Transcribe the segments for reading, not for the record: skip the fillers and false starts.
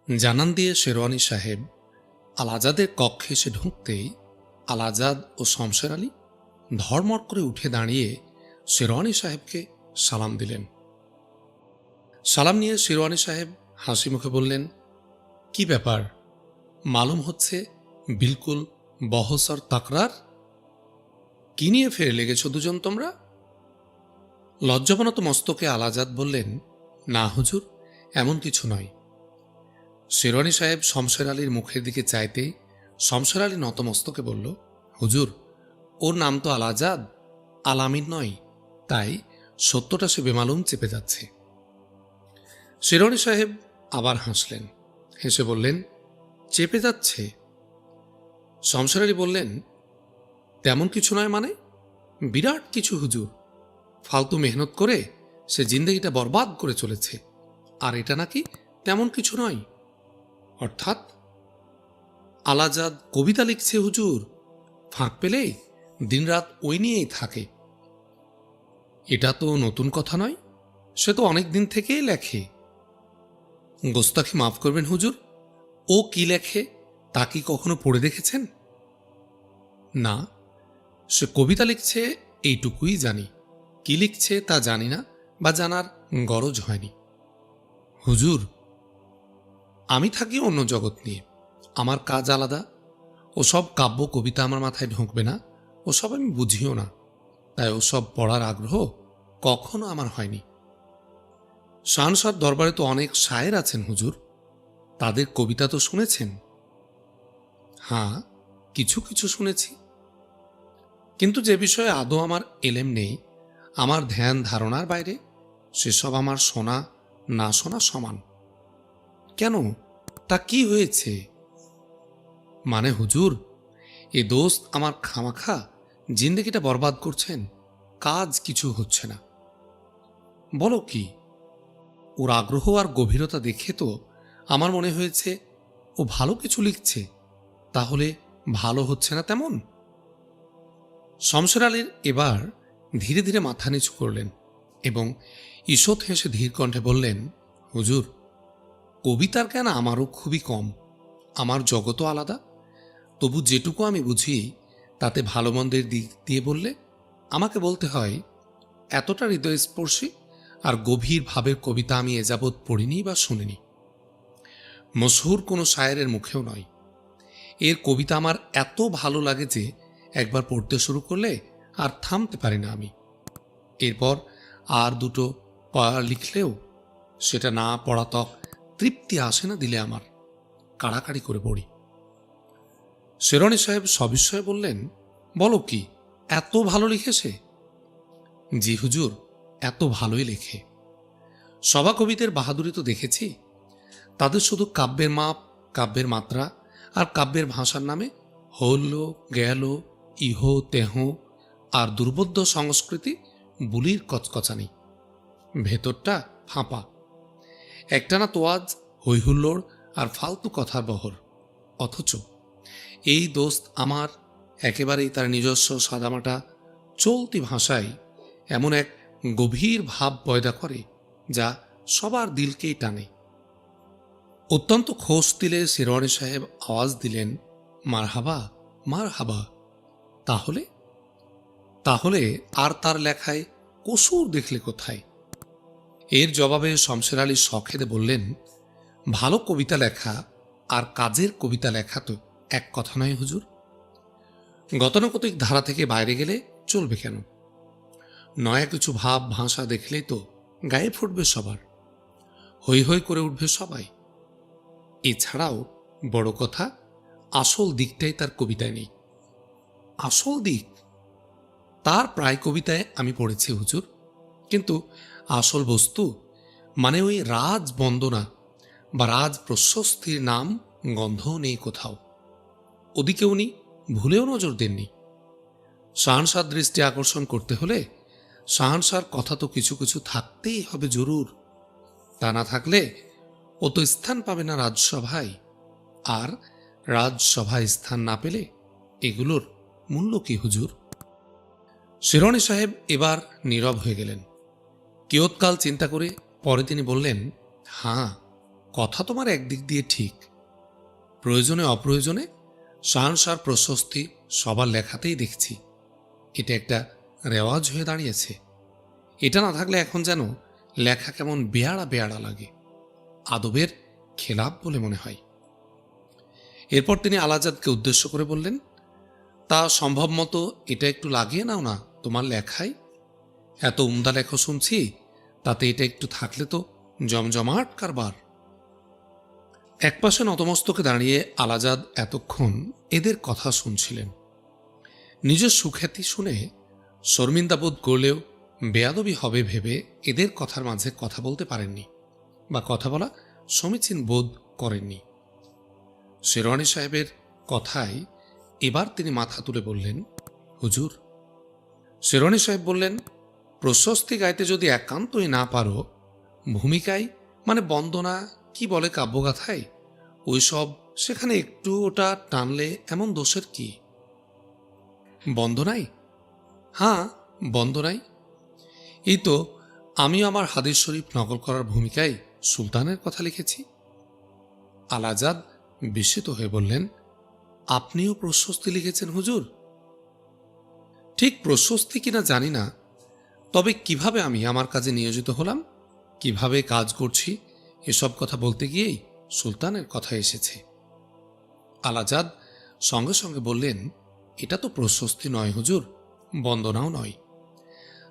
জানান দিয়ে শেরওয়ানি সাহেব আল আজাদের কক্ষে এসে ঢুকতেই আল আজাদ ও শমশের আলী ধড়মড় করে উঠে দাঁড়িয়ে শেরওয়ানি সাহেবকে সালাম দিলেন। সালাম নিয়ে শেরওয়ানি সাহেব হাসি মুখে বললেন, কি ব্যাপার, মালুম হচ্ছে বিলকুল বহসর তাকরার। কি নিয়ে ফের লেগেছ দুজন তোমরা? লজ্জাবনত মস্তকে আল আজাদ বললেন, না হুজুর, এমন কিছু নয়। শেরওয়ানি সাহেব শমশের আলীর মুখের দিকে চাইতেই শমশের আলী নতমস্তকে বলল, হুজুর, ওর নাম তো আল আজাদ, আল আমিন নয়, তাই সত্যটা সে বেমালুম চেপে যাচ্ছে। শেরওয়ানি সাহেব আবার হাসলেন, হেসে বললেন, চেপে যাচ্ছে? শমশের আলী বললেন, তেমন কিছু নয় মানে? বিরাট কিছু হুজুর, ফালতু মেহনত করে সে জিন্দেগিটা বরবাদ করে চলেছে, আর এটা নাকি তেমন কিছু নয়। অর্থাৎ আল আজাদ কবিতা লিখছে হুজুর, ফাঁক পেলে দিনরাত ওই নিয়েই থাকে। এটা তো নতুন কথা নয়, সে তো অনেক দিন থেকেই লেখে। গোস্তাখি মাফ করবেন হুজুর, ও কি লেখে তা কি কখনো পড়ে দেখেছেন? না, সে কবিতা লিখছে এইটুকুই জানি, কি লিখছে তা জানি না বা জানার গরজ হয়নি। হুজুর, আমি থাকি অন্য জগৎ নিয়ে, আমার কাজ আলাদা, ওসব কাব্য কবিতা আমার মাথায় ঢুকবে না, ওসব আমি বুঝিও না, তাই ওসব পড়ার আগ্রহ কখনো আমার হয়নি। শাহনশাহর দরবারে তো অনেক শায়ের আছেন হুজুর, তাদের কবিতা তো শুনেছেন? হ্যাঁ, কিছু কিছু শুনেছি, কিন্তু যে বিষয়ে আদৌ আমার এলেম নেই, আমার ধ্যান ধারণার বাইরে, সেসব আমার শোনা না শোনা সমান। কেন, তা কি হয়েছে? মানে হুজুর, এ দোস্ত আমার খামাখা জিন্দেগিটা বরবাদ করছেন, কাজ কিছু হচ্ছে না। বলো কি? ওর আগ্রহ আর গভীরতা দেখে তো আমার মনে হয়েছে ও ভালো কিছু লিখছে, তাহলে ভালো হচ্ছে না তেমন? শমশের আলীর এবার ধীরে ধীরে মাথা নিচু করলেন এবং ঈষৎ হেসে ধীর কণ্ঠে বললেন, হুজুর, কবিতার জ্ঞান আমারও খুবই কম, আমার জগতও আলাদা, তবু যেটুকু আমি বুঝি তাতে ভালো মন্দের দিক দিয়ে বললে আমাকে বলতে হয়, এতটা হৃদয়স্পর্শী আর গভীর ভাবের কবিতা আমি এযাবৎ পড়িনি বা শুনিনি। মশহুর কোনো শায়েরের মুখেও নয়। এর কবিতা আমার এত ভালো লাগে যে একবার পড়তে শুরু করলে আর থামতে পারি না আমি। এরপর আর দুটো পড়া লিখলেও সেটা না পড়া তক তৃপ্তি আসে না দিলে আমার, কাড়াকাড়ি করে পড়ি। শেরওয়ানি সাহেব সবিস্ময়ে বললেন, বলো কি, এত ভালো লিখেছে? জি হুজুর, এত ভালোই লেখে। সভাকবিদের বাহাদুরি তো দেখেছি, তাদের শুধু কাব্যের মাপ, কাব্যের মাত্রা আর কাব্যের ভাষার নামে হল গেল ইহ তেহ আর দুর্বোধ্য সংস্কৃতি বুলির কচকচানি, ভেতরটা ফাঁপা, একটানা তোয়াজ, হৈহুল্লোড় আর ফালতু কথার বহর। অথচ এই দোস্ত আমার একেবারেই তার নিজস্ব সাদামাটা চলতি ভাষায় এমন এক গভীর ভাব পয়দা করে যা সবার দিলকেই টানে। অত্যন্ত খোশ দিলে শেরওয়ানি সাহেব আওয়াজ দিলেন, মারহাবা মারহাবা। তাহলে তাহলে আর তার লেখায় কসুর দেখলে কোথায়? এর জবাবে শমশের আলী শখেদে বললেন, ভালো কবিতা লেখা আর কাজের কবিতা লেখা তো এক কথা নয় হুজুর। গতানুগতিক ধারা থেকে বাইরে গেলে চলবে কেন? নয়া কিছু ভাব ভাষা দেখলেই তো গায়ে ফুটবে সবার, হৈ হৈ করে উঠবে সবাই। এছাড়াও বড় কথা, আসল দিকটাই তার কবিতায় নেই। আসল দিক তার প্রায় কবিতায় আমি পড়েছি হুজুর, কিন্তু আসল বস্তু মানে ওই রাজ বন্দনা বা রাজ প্রশস্তির নাম গন্ধও নেই কোথাও। ওদিকে উনি ভুলেও নজর দেননি। শাহনশাহর দৃষ্টি আকর্ষণ করতে হলে শাহনশাহর কথা তো কিছু কিছু থাকতেই হবে জরুর, তা না থাকলে ও তো স্থান পাবে না রাজসভায়, আর রাজসভায় স্থান না পেলে এগুলোর মূল্য কি হুজুর? শেরওয়ানি সাহেব এবার নীরব হয়ে গেলেন। কিয়ৎকাল চিন্তা করে পরে তিনি বললেন, হাঁ, কথা তোমার একদিক দিয়ে ঠিক। প্রয়োজনে অপ্রয়োজনে সার প্রশস্তি সবার লেখাতেই দেখছি। এটা একটা রেওয়াজ হয়ে দাঁড়িয়েছে। এটা না থাকলে এখন যেন লেখা কেমন বেয়াড়া বেয়াড়া লাগে, আদবের খেলাপ বলে মনে হয়। এরপর তিনি আলাজাদকে উদ্দেশ্য করে বললেন, তা সম্ভব মতো এটা একটু লাগিয়ে নাও না তোমার লেখায়। এত উমদা লেখো শুনছি, তাতে এটা একটু থাকলে তো জমজমাট কারবার। একপাশে নতমস্তকে দাঁড়িয়ে আলাজাদ এতক্ষণ এদের কথা শুনছিলেন। নিজের সুখ্যাতি শুনে শর্মিন্দাবোধ করলেও বেয়াদবি হবে ভেবে এদের কথার মাঝে কথা বলতে পারেননি, বা কথা বলা সমীচীন বোধ করেননি। শেরওয়ানি সাহেবের কথায় এবার তিনি মাথা তুলে বললেন, হুজুর। শেরওয়ানি সাহেব বললেন, প্রশস্তি গাইতে যদি একান্তই না পারো, ভূমিকায় মানে বন্দনা কি বলে কাব্যগাথায়, ওইসব সেখানে একটু ওটা টানলে এমন দোষের কি? বন্দনাই? হ্যাঁ, বন্দনাই। এই তো আমি আমার হাদিস শরীফ নকল করার ভূমিকায় সুলতানের কথা লিখেছি। আলাজাদ বিস্মিত হয়ে বললেন, আপনিও প্রশস্তি লিখেছেন হুজুর? ঠিক প্রশস্তি কিনা জানি না, তবে কিভাবে আমি আমার কাজে নিয়োজিত হলাম, কিভাবে কাজ করছি, এসব কথা বলতে গিয়েই সুলতানের কথা এসেছে। আলাজাদ সঙ্গে সঙ্গে বললেন, এটা তো প্রশস্তি নয় হুজুর, বন্দনাও নয়।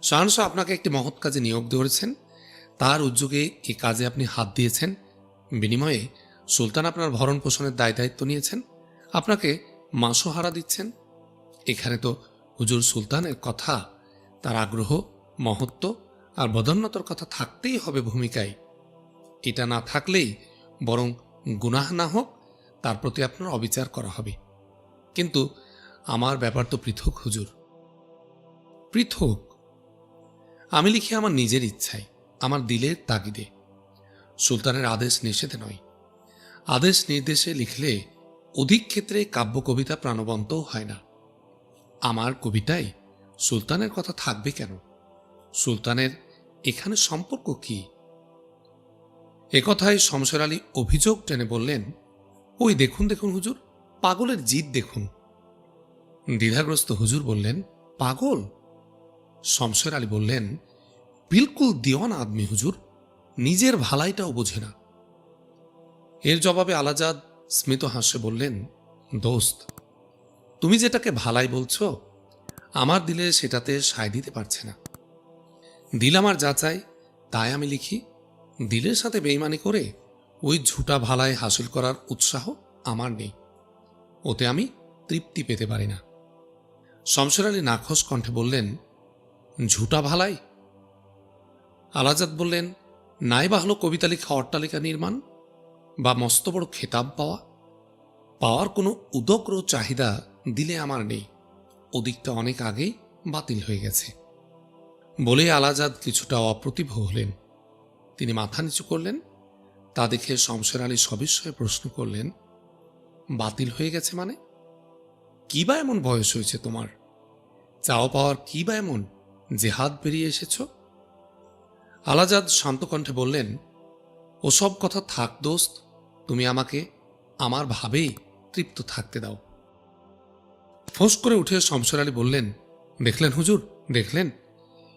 শাহনশাহ আপনাকে একটি মহৎ কাজে নিয়োগ ধরেছেন, তার উদ্যোগে এ কাজে আপনি হাত দিয়েছেন, বিনিময়ে সুলতান আপনার ভরণ পোষণের দায়িত্ব নিয়েছেন, আপনাকে মাসোহারা দিচ্ছেন। এখানে তো হুজুর সুলতানের কথা, তার আগ্রহ, মহত্ব আর বদন্যতার কথা থাকতেই হবে ভূমিকায়। এটা না থাকলেই বরং গুনাহ না হোক, তার প্রতি আপনার অবিচার করা হবে। কিন্তু আমার ব্যাপার তো পৃথক হুজুর। পৃথক? আমি লিখি আমার নিজের ইচ্ছায়, আমার দিলের তাগিদে, সুলতানের আদেশ নিষেধে নয়। আদেশ নির্দেশে লিখলে অধিক ক্ষেত্রে কাব্য কবিতা প্রাণবন্তও হয় না। আমার কবিতায় সুলতানের কথা থাকবে কেন? সুলতানের এখানে সম্পর্ক কি? একথায় শমশের আলী অভিযোগ টেনে বললেন, ওই দেখুন দেখুন হুজুর, পাগলের জিদ দেখুন। দ্বিধাগ্রস্ত হুজুর বললেন, পাগল? শমশের আলী বললেন, বিলকুল দিওয়ানা আদমি হুজুর, নিজের ভালাইটাও বোঝে না। এর জবাবে আলাজাদ স্মিত হাসে বললেন, দোস্ত, তুমি যেটাকে ভালাই বলছো, আমার দিলে সেটাতে সায় দিতে পারছে না। দিল আমার যা চাই তাই আমি লিখি। দিলের সাথে বেইমানি করে ওই ঝুটা ভালাই হাসিল করার উৎসাহ আমার নেই, ওতে আমি তৃপ্তি পেতে পারি না। শমশের আলী নাখোশ কণ্ঠে বললেন, ঝুটা ভালাই? আলাজাদ বললেন, নাই বা হলো কবিতা লেখা, অট্টালিকা নির্মাণ, বা মস্ত বড় খেতাব পাওয়া। পাওয়ার কোনো উদগ্র চাহিদা দিলে আমার নেই, ওদিকটা অনেক আগেই বাতিল হয়ে গেছে। বলে আলাজাদ কিছুটা অপ্রতিভ হলেন। তিনি মাথা নিচু করলেন। তা দেখে শমশের আলী সবিস্ময়ে প্রশ্ন করলেন, বাতিল হয়ে গেছে মানে? কি বা এমন বয়স হয়েছে তোমার? চাওয়া পাওয়ার কি বা এমন যে হাত বেরিয়ে এসেছ? আলাজাদ শান্ত কণ্ঠে বললেন, ওসব কথা থাক দোস্ত, তুমি আমাকে আমার ভাবেই তৃপ্ত থাকতে দাও। ফোঁস করে উঠে শমশের আলী বললেন, দেখলেন হুজুর, দেখলেন,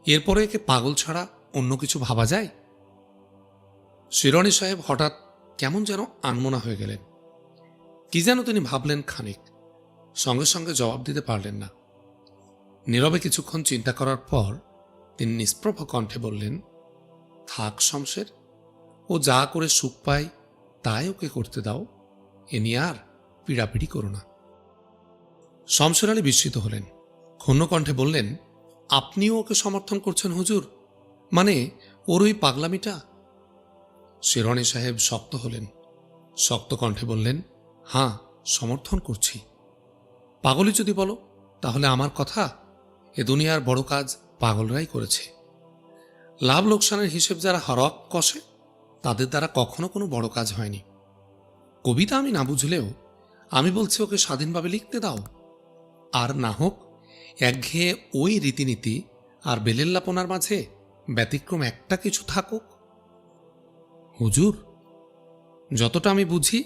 এরপরে একে পাগল ছাড়া অন্য কিছু ভাবা যায়? শিরোয়ানি সাহেব হঠাৎ কেমন যেন আনমনা হয়ে গেলেন। কি যেন তিনি ভাবলেন খানিক, সঙ্গে সঙ্গে জবাব দিতে পারলেন না। নীরবে কিছুক্ষণ চিন্তা করার পর তিনি নিষ্প্রভ কণ্ঠে বললেন, থাক শমশের, ও যা করে সুখ পায় তাই ওকে করতে দাও, এ নিয়ে আর পীড়াপিড়ি করো না। শমশের আলী বিস্মিত হলেন, ক্ষুণ্ণ কণ্ঠে বললেন, আপনিও ওকে সমর্থন করছেন হুজুর? মানে ওর ওই পাগলামিটা? শিরোয়ানি সাহেব শক্ত হলেন, শক্ত কণ্ঠে বললেন, হ্যাঁ, সমর্থন করছি। পাগলই যদি বলো, তাহলে আমার কথা, এ দুনিয়ার বড় কাজ পাগলরাই করেছে। লাভ লোকসানের হিসেব যারা হরক কষে, তাদের দ্বারা কখনো কোনো বড় কাজ হয়নি। কবিতা আমি না বুঝলেও আমি বলছি ওকে স্বাধীনভাবে লিখতে দাও। আর না হোক একঘেয়ে ওই রীতিনীতি আর বেলেল্লাপনার মাঝে ব্যতিক্রম একটা কিছু থাকুক। হুজুর, যতটা আমি বুঝি,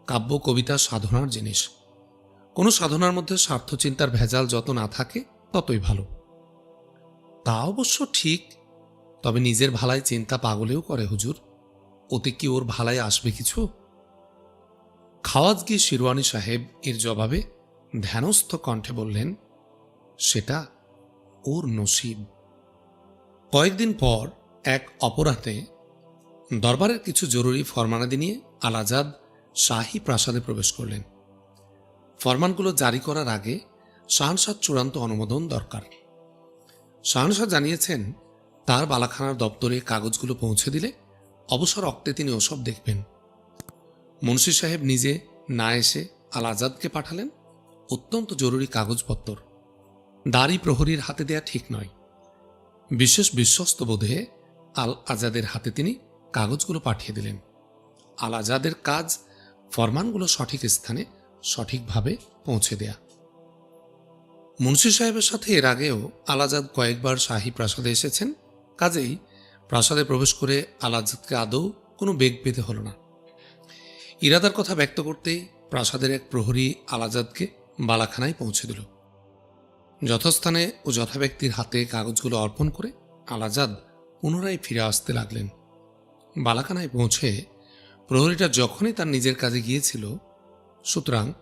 কাব্য কবিতা সাধনার জিনিস। কোনো সাধনার মধ্যে স্বার্থচিন্তার ভেজাল যত না থাকে ততই ভালো। তা অবশ্য ঠিক, তবে নিজের ভালাই চিন্তা পাগলেও করে হুজুর। ওতে কি ওর ভালাই আসবে কিছু? খাওয়াজগি শিরওয়ানি সাহেব এর জবাবে ধ্যানস্থ কণ্ঠে বললেন, সেটা ওর নসিব। কয়েকদিন পর এক অপরাহ্নে দরবারের কিছু জরুরি ফরমানাদি নিয়ে আলাজাদ শাহী প্রাসাদে প্রবেশ করলেন। ফরমানগুলো জারি করার আগে শাহনশাহর চূড়ান্ত অনুমোদন দরকার। শাহনশাহ জানিয়েছেন, তার বালাখানার দপ্তরে কাগজগুলো পৌঁছে দিলে অবসর অক্তে তিনি ওসব দেখবেন। মুন্সি সাহেব নিজে না এসে আল আজাদকে পাঠালেন অত্যন্ত জরুরি কাগজপত্র। দাড়ি প্রহরীর হাতে দেয়া ঠিক নয়। বিশেষ বিশ্বস্ত বোধে আল আজাদের হাতে তিনি কাগজগুলো পাঠিয়ে দিলেন। আল আজাদের কাজ ফরমানগুলো সঠিক স্থানে সঠিকভাবে পৌঁছে দেয়া। মুন্সি সাহেবের সাথে এর আগেও আল আজাদ কয়েকবার শাহী প্রাসাদে এসেছেন, কাজেই প্রাসাদে প্রবেশ করে আল আজাদকে আদৌ কোনো বেগ পেতে হল না। ইরাদার কথা ব্যক্ত করতেই প্রাসাদের এক প্রহরী আল আজাদকে বালাখানায় পৌঁছে দিল। যথাস্থানে ও যথাব্যক্তির হাতে কাগজগুলো অর্পণ করে আল আজাদ পুনরায় ফিরে আসতে লাগলেন। বালাখানায় পৌঁছে প্রহরীটা যখনই তার নিজের কাজে গিয়েছিল, সুতরাং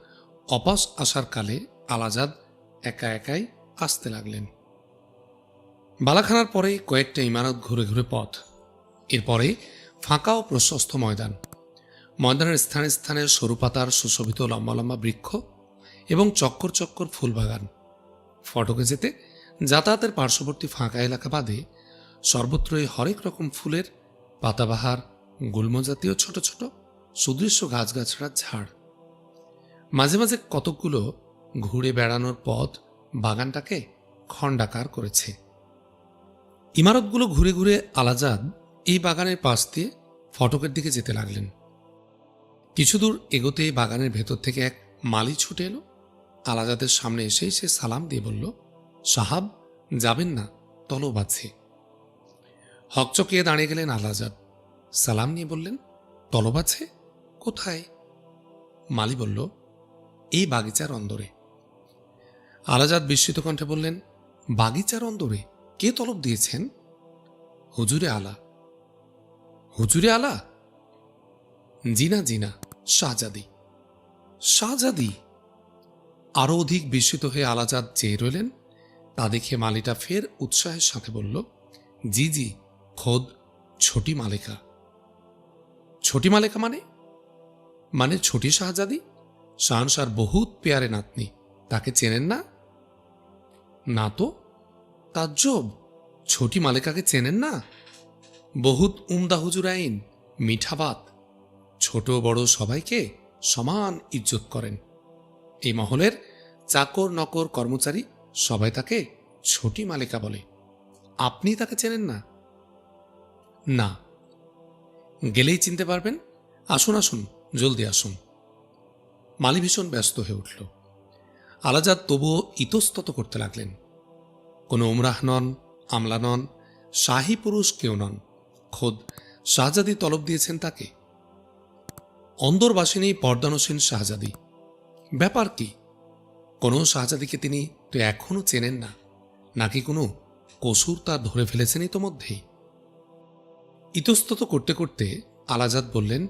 অপাস আসার কালে আল আজাদ একা একাই আসতে লাগলেন। বালাখানার পরে কয়েকটা ইমারত ঘুরে ঘুরে পথ, এরপরে ফাঁকা ও প্রশস্ত ময়দান। ময়দানের স্থানে স্থানে সরু পাতার সুশোভিত লম্বা লম্বা বৃক্ষ এবং চক্কর চক্কর ফুলবাগান। ফটকে যেতে যাতায়াতের পার্শ্ববর্তী ফাঁকা এলাকা বাদে সর্বত্রই হরেক রকম ফুলের পাতাবাহার, গুল্মজাতীয় ছোট ছোট সুদৃশ্য গাছগাছড়ার ঝাড়। মাঝে মাঝে কতকগুলো ঘুরে বেড়ানোর পথ বাগানটাকে খণ্ডাকার করেছে। ইমারতগুলো ঘুরে ঘুরে আল আজাদ এই বাগানের পাশ দিয়ে ফটকের দিকে যেতে লাগলেন। কিছু দূর এগোতে বাগানের ভেতর থেকে এক মালি ছুটে এলো। আল আজাদের সামনে এসেই সে সালাম দিয়ে বলল, সাহাব যাবেন না, তলব আছে। হকচকিয়ে দাঁড়িয়ে গেলেন আল আজাদ। সালাম নিয়ে বললেন, তলব আছে? কোথায়? মালি বলল, এই বাগিচার অন্দরে। আল আজাদ বিস্মিত কণ্ঠে বললেন, বাগিচার অন্দরে? কে তলব দিয়েছেন? হুজুরে আলা। হুজুরে আলা? জিনা জিনা, শাহজাদি। শাহজাদি? আরো অধিক বিস্মিত হয়ে আল আজাদ চেয়ে রইলেন। তা দেখে মালিটা ফের উৎসাহের সাথে বলল, জি জি, খোদ ছোটি মালিকা। ছোটি মালিকা মানে? মানে ছোটি শাহজাদি, শাহনশাহর বহুত পেয়ারে নাতনি। তাকে চেনেন না? না তো। তাজ্জব, ছোটি মালিকাকে চেনেন না? বহুত উমদা হুজুর আইন, মিঠাবাত, ছোট বড় সবাইকে সমান ইজ্জত করেন। এই মহলের চাকর নকর কর্মচারী সবাই তাকে ছোটি মালিকা বলে। আপনি তাকে চেনেন না? না। গেলেই চিনতে পারবেন। আসুন আসুন, জলদি আসুন। মালি ভীষণ ব্যস্ত হয়ে উঠল। আল আজাদ তবুও ইতস্তত করতে লাগলেন। কোনো উমরাহ নন, আমলা নন, শাহী পুরুষ কেউ নন, খোদ শাহজাদি তলব দিয়েছেন তাকে। অন্দরবাসিনী পর্দানসীন শাহজাদি। ব্যাপার কি? কোনো শাহজাদিকে তিনি তো এখনো চেনেন না, নাকি কোনো কসুর তার ধরে ফেলেছেন ইতোমধ্যেই? ইতস্তত করতে করতে আল আজাদ বললেন,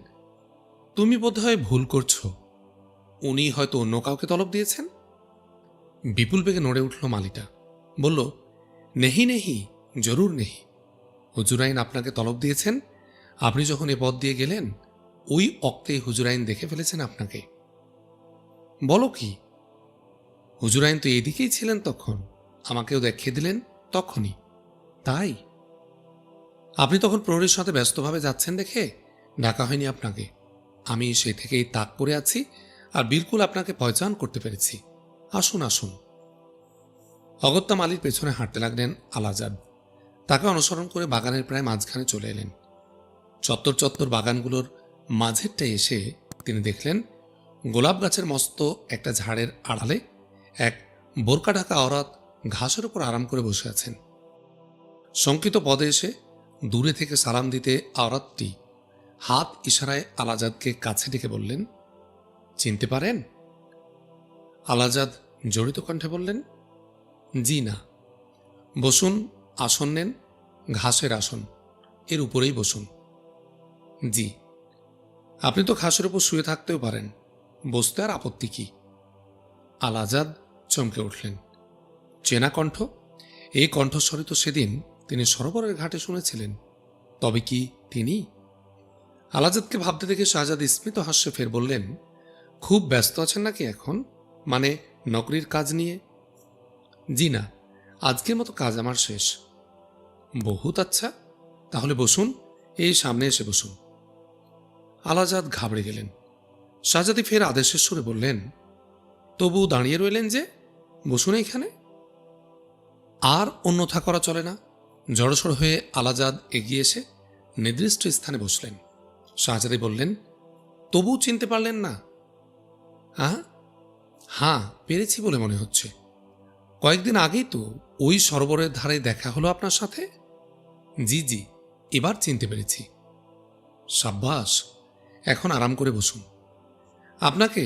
তুমি বোধহয় ভুল করছো। উনি হয়তো অন্য কাউকে তলব দিয়েছেন। বিপুল বেগে নড়ে উঠল মালিটা। বলল, নেহি নেহি, জরুর নেহি। হুজুরাইন আপনাকে তলব দিয়েছেন। আপনি যখন এ পথ দিয়ে গেলেন, ওই অক্তে হুজুরাইন দেখে ফেলেছেন আপনাকে। বলো কি? হুজুরাইন তো এদিকেই ছিলেন তখন, আমাকেও দেখিয়ে দিলেন তখনই। তাই আপনি তখন প্রহরীর সাথে ব্যস্তভাবে যাচ্ছেন দেখে ডাকা হয়নি আপনাকে। আমি সেই থেকেই তাক করে আছি আর বিলকুল আপনাকে পহচান করতে পেরেছি। আসুন আসুন। অগত্যা মালির পেছনে হাঁটতে লাগলেন আল আজাদ। তাকে অনুসরণ করে বাগানের প্রায় মাঝখানে চলে এলেন। চত্বর চত্বর বাগানগুলোর মাঝেরটায় এসে তিনি দেখলেন গোলাপ গাছের মস্ত একটা ঝাড়ের আড়ালে এক বোরকা ঢাকা অরাত ঘাসের উপর আরাম করে বসে আছেন। শঙ্কিত পদে এসে দূরে থেকে সালাম দিতে আওরাতটি হাত ইশারায় আলাজাদকে কাছে ডেকে বললেন, চিনতে পারেন? আলাজাদ জড়িত কণ্ঠে বললেন, জি না। বসুন, আসন নেন, ঘাসের আসন, এর উপরেই বসুন। জি। আপনি তো ঘাসের উপর শুয়ে থাকতেও পারেন, বসতে আর আপত্তি কি? আলাজাদ চমকে উঠলেন। চেনা কণ্ঠ, এই কণ্ঠস্বরই তো সেদিন তিনি সরোবরের ঘাটে শুনেছিলেন। তবে কি তিনি? আলাজাদকে ভাবতে দেখে শাহজাদ স্মিত হাস্যে ফের বললেন, খুব ব্যস্ত আছেন নাকি এখন, মানে নকরির কাজ নিয়ে? জি না, আজকের মতো কাজ আমার শেষ। বহুত আচ্ছা, তাহলে বসুন, এই সামনে এসে বসুন। আলাজাদ ঘাবড়ে গেলেন। শাহজাদি ফের আদেশের সুরে বললেন, তবু দাঁড়িয়ে রইলেন যে, বসুন এইখানে। আর অন্যথা করা চলে না। জড়সড় হয়ে আলাজাদ এগিয়ে এসে নির্দিষ্ট স্থানে বসলেন। শাহজাদি বললেন, তবু চিনতে পারলেন না? হ্যাঁ, পেরেছি বলে মনে হচ্ছে। কয়েকদিন আগেই তো ওই সরোবরের ধারে দেখা হলো আপনার সাথে। জি জি, এবার চিনতে পেরেছি। সাব্বাস, এখন আরাম করে বসুন। আপনাকে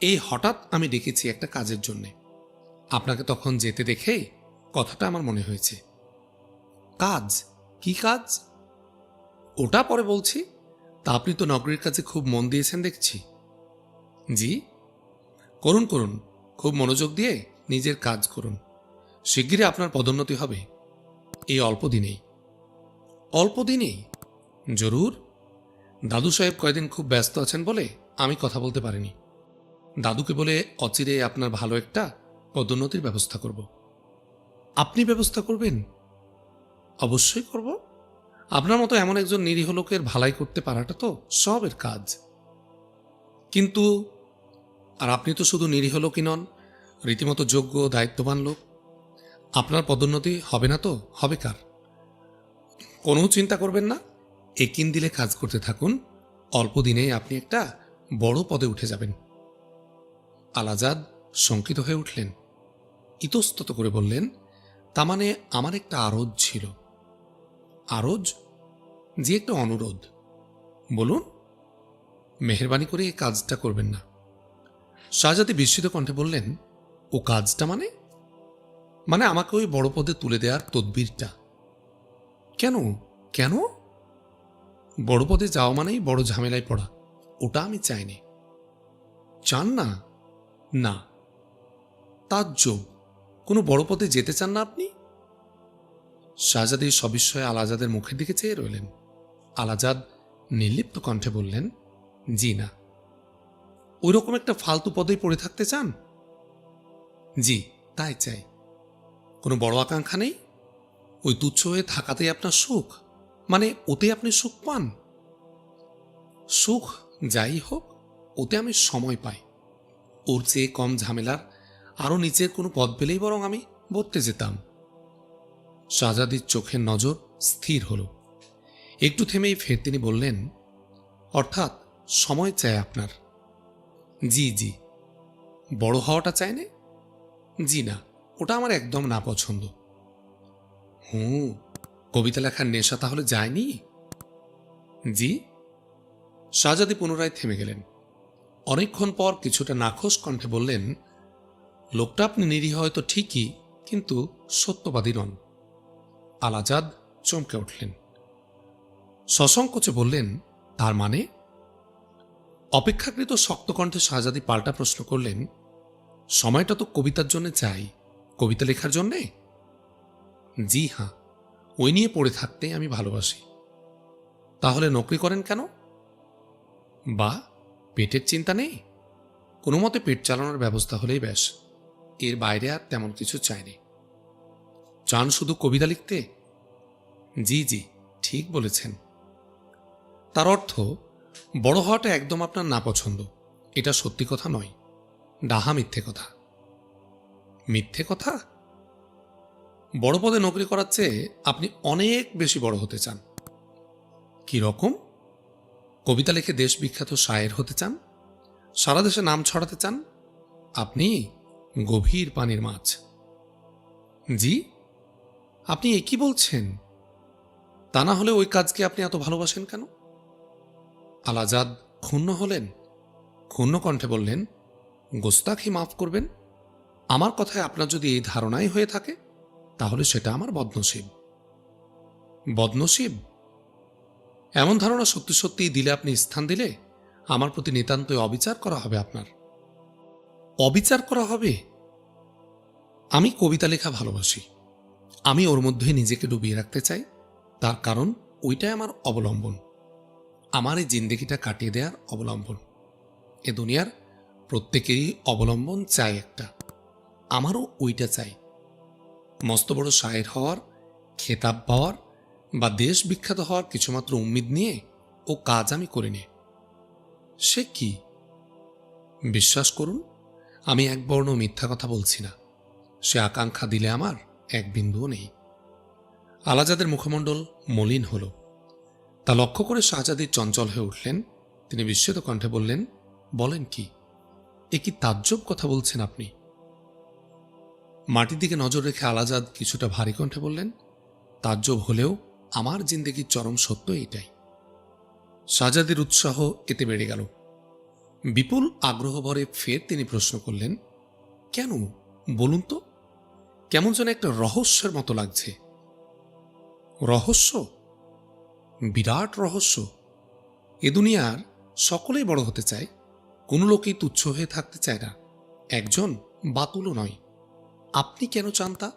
এই হঠাৎ আমি ডেকেছি একটা কাজের জন্যে। আপনাকে তখন যেতে দেখে কথাটা আমার মনে হয়েছে। কাজ? কি কাজ? ওটা পরে বলছি। তা আপনি তো নগরীর কাজে খুব মন দিয়েছেন দেখছি। জি, করুন করুন, খুব মনোযোগ দিয়ে নিজের কাজ করুন। শিগগিরই আপনার পদোন্নতি হবে, এই অল্প দিনেই। অল্প দিনেই? জরুর। দাদু সাহেব কয়েকদিন খুব ব্যস্ত আছেন বলে আমি কথা বলতে পারিনি। দাদুকে বলে অচিরে আপনার ভালো একটা পদোন্নতির ব্যবস্থা করব। আপনি ব্যবস্থা করবেন? অবশ্যই করব। আপনার মতো এমন একজন নিরীহ লোকের ভালাই করতে পারাটা তো সবের কাজ। কিন্তু আর আপনি তো শুধু নিরীহ লোকই নন, রীতিমতো যোগ্য দায়িত্ববান লোক। আপনার পদোন্নতি হবে না তো হবে কার? কোনো চিন্তা করবেন না, একিন দিলে কাজ করতে থাকুন। অল্প দিনেই আপনি একটা বড় পদে উঠে যাবেন। আলাজাদ শঙ্কিত হয়ে উঠলেন। ইতস্তত করে বললেন, তা মানে আমার একটা আরজ ছিল। আরজ? যে একটা অনুরোধ। বলুন। মেহেরবানি করে এই কাজটা করবেন না। শাহজাদি বিস্মিত কণ্ঠে বললেন, ও কাজটা মানে? মানে আমাকে ওই বড় পদে তুলে দেওয়ার তদবিরটা। কেন কেন? বড় পদে যাওয়া মানেই বড় ঝামেলায় পড়া, ওটা আমি চাইনি। চান না? না। তাজ্জব, কোনো বড় পদে যেতে চান না আপনি? শাহজাদি সবিস্ময়ে আলাজাদের মুখের দিকে চেয়ে রইলেন। আলাজাদ নির্লিপ্ত কণ্ঠে বললেন, জি না। ওই রকম একটা ফালতু পদেই পড়ে থাকতে চান? জি, তাই চাই। কোনো বড় আকাঙ্ক্ষা নেই? ওই তুচ্ছ হয়ে থাকাতেই আপনার সুখ, মানে ওতে আপনি সুখ পান? সুখ যাই হোক, ওতে আমি সময় পাই। ওর চেয়ে কম ঝামেলার আরো নিচের কোনো পদ পেলেই বরং আমি বলতে যেতাম। শাহজাদির চোখের নজর স্থির হল। একটু থেমেই ফের তিনি বললেন, অর্থাৎ সময় চাই আপনার? জি জি। বড় হওয়াটা চাই না? জি না, ওটা আমার একদম না পছন্দ। কবিতা লেখার নেশা তাহলে যায়নি? জি। শাহজাদি পুনরায় থেমে গেলেন। অনেকক্ষণ পর কিছুটা নাখোশ কণ্ঠে বললেন, লোকটা আপনি নিরীহ হয়তো ঠিকই, কিন্তু সত্যবাদী নন। আলাজাদ চমকে উঠলেন। সসংকোচে বললেন, তার মানে? অপেক্ষাকৃত শক্ত কণ্ঠে শাহজাদি পাল্টা প্রশ্ন করলেন, সময়টা তো কবিতার জন্য চাই, কবিতা লেখার জন্যে? জি হ্যাঁ, ওই নিয়ে পড়ে থাকতে আমি ভালোবাসি। তাহলে নকরি করেন কেন? বা পেটের চিন্তা নেই? কোনো মতে পেট চালানোর ব্যবস্থা হলেই ব্যাস, এর বাইরে আর তেমন কিছু চাইনি। চান শুধু কবিতা লিখতে? জি জি, ঠিক বলেছেন। তার অর্থ বড় হওয়াটা একদম আপনার না পছন্দ, এটা সত্যি কথা নয়, ডাহা মিথ্যে কথা। মিথ্যে কথা? বড় পদে নকরি করার চেয়ে আপনি অনেক বেশি বড় হতে চান। কি রকম? কবিতা লিখে দেশ বিখ্যাত শায়ের হতে চান, সারা দেশে নাম ছড়াতে চান। আপনি গভীর পানির মাছ। জি, আপনি একই বলছেন? তা না হলে ওই কাজকে আপনি এত ভালোবাসেন কেন? আলাজাদ ক্ষুণ্ণ হলেন। ক্ষুণ্ণ কণ্ঠে বললেন, গোস্তাখি মাফ করবেন। আমার কথায় আপনার যদি এই ধারণাই হয়ে থাকে তাহলে সেটা আমার বদনসিব। বদনসিব? এমন ধারণা সত্যি সত্যিই দিলে আপনি স্থান দিলে আমার প্রতি নিতান্তই অবিচার করা হবে আপনার। অবিচার করা হবে? আমি কবিতা লেখা ভালোবাসি। আমি ওর মধ্যে নিজেকে ডুবিয়ে রাখতে চাই। তার কারণ ওইটাই আমার অবলম্বন, আমার এই জিন্দেগিটা কাটিয়ে দেওয়ার অবলম্বন। এ দুনিয়ার প্রত্যেকেরই অবলম্বন চাই একটা, আমারও ওইটা চাই। মস্ত বড় শায়ের হওয়ার, খেতাব পাওয়ার বা দেশ বিখ্যাত হওয়ার কিছুমাত্র উম্মিদ নিয়ে ও কাজ আমি করিনি। সে কি? বিশ্বাস করুন, আমি এক বর্ণ মিথ্যা কথা বলছি না। সে আকাঙ্ক্ষা দিলে আমার এক বিন্দুও নেই। আলাজাদের মুখমণ্ডল মলিন হল। তা লক্ষ্য করে শাহজাদি চঞ্চল হয়ে উঠলেন। তিনি বিস্মিত কণ্ঠে বললেন, বলেন কি? এ কি তাজ্জব কথা বলছেন আপনি? মাটির দিকে নজর রেখে আলাজাদ কিছুটা ভারী কণ্ঠে বললেন, তাজ্জব হলেও আমার জিন্দেগির চরম সত্য এটাই। শাহজাদির উৎসাহ এতে বেড়ে গেল। বিপুল আগ্রহ ভরে ফের তিনি প্রশ্ন করলেন, কেন বলুন তো? কেমন যেন একটা রহস্যের মতো লাগছে। রহস্য? বিরাট রহস্য। এ দুনিয়ার সকলেই বড় হতে চায়, কোনো লোকেই তুচ্ছ হয়ে থাকতে চায় না। একজন বাতুলও নয়। আপনি কেন চান তা?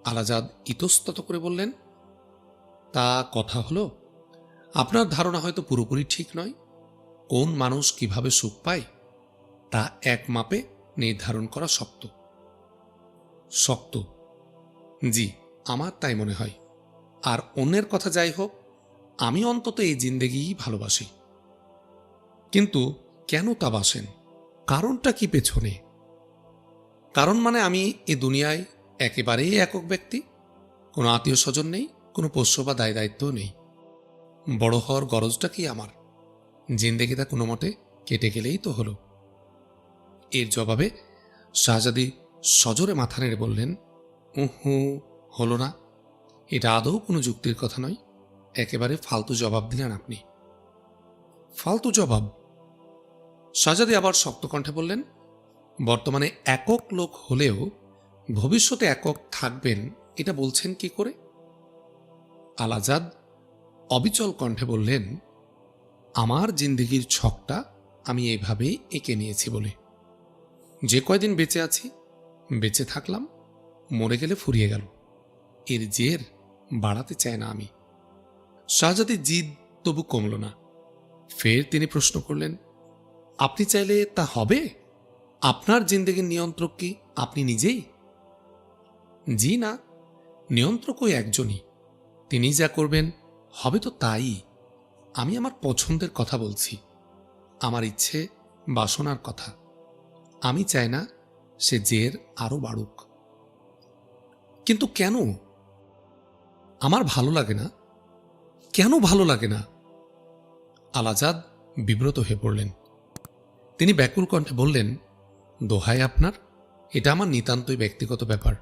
আলাজাদ ইতস্তত করে বললেন, তা কথা হলো, আপনার ধারণা হয়তো পুরোপুরি ঠিক নয়। কোন মানুষ কিভাবে সুখ পায় তা এক মাপে নির্ধারণ করা শক্ত। শক্ত? জি, আমার তাই মনে হয়। আর অন্যের কথা যাই হোক, আমি অন্তত এই জিন্দেগিই ভালোবাসি। কিন্তু কেন তা বাসেন? কারণটা কি পেছনে? কারণ মানে আমি এ দুনিয়ায় একেবারেই একক ব্যক্তি। কোনো আত্মীয় স্বজন নেই, কোনো পোষ্য বা দায় দায়িত্বও নেই। বড় হওয়ার গরজটা কি আমার? জিন্দেগিটা কোনো মতে কেটে গেলেই তো হলো। এর জবাবে শাহজাদি সজোরে মাথা নেড়ে বললেন, উহু, হলো না। এটা আদৌ কোনো যুক্তির কথা নয়। একেবারে ফালতু জবাব দিলেন আপনি। ফালতু জবাব? শাহজাদি আবার শক্ত কণ্ঠে বললেন, বর্তমানে একক লোক হলেও ভবিষ্যতে একক থাকবেন এটা বলছেন কি করে? আলাজাদ অবিচল কণ্ঠে বললেন, আমার জিন্দেগির ছকটা আমি এইভাবেই এঁকে নিয়েছি বলে। যে কয়দিন বেঁচে আছি, বেঁচে থাকলাম, মরে গেলে ফুরিয়ে গেল। এর জের বাড়াতে চায় না আমি। শাহজাদি জিদ তবু কমল না। ফের তিনি প্রশ্ন করলেন, আপনি চাইলে তা হবে? আপনার জিন্দেগির নিয়ন্ত্রক কি আপনি নিজেই? জি না, নিয়ন্ত্রক ওই একজনই। তিনি যা করবেন হবে তো তাই। আমি আমার পছন্দের কথা বলছি, আমার ইচ্ছে বাসনার কথা। আমি চাই না সে জের আরো বাড়ুক। কিন্তু কেন? আমার ভালো লাগে না। কেন ভালো লাগে না? আলাজাদ বিব্রত হয়ে পড়লেন। তিনি ব্যাকুল কণ্ঠে বললেন, দোহাই আপনার, এটা আমার নিতান্তই ব্যক্তিগত ব্যাপার,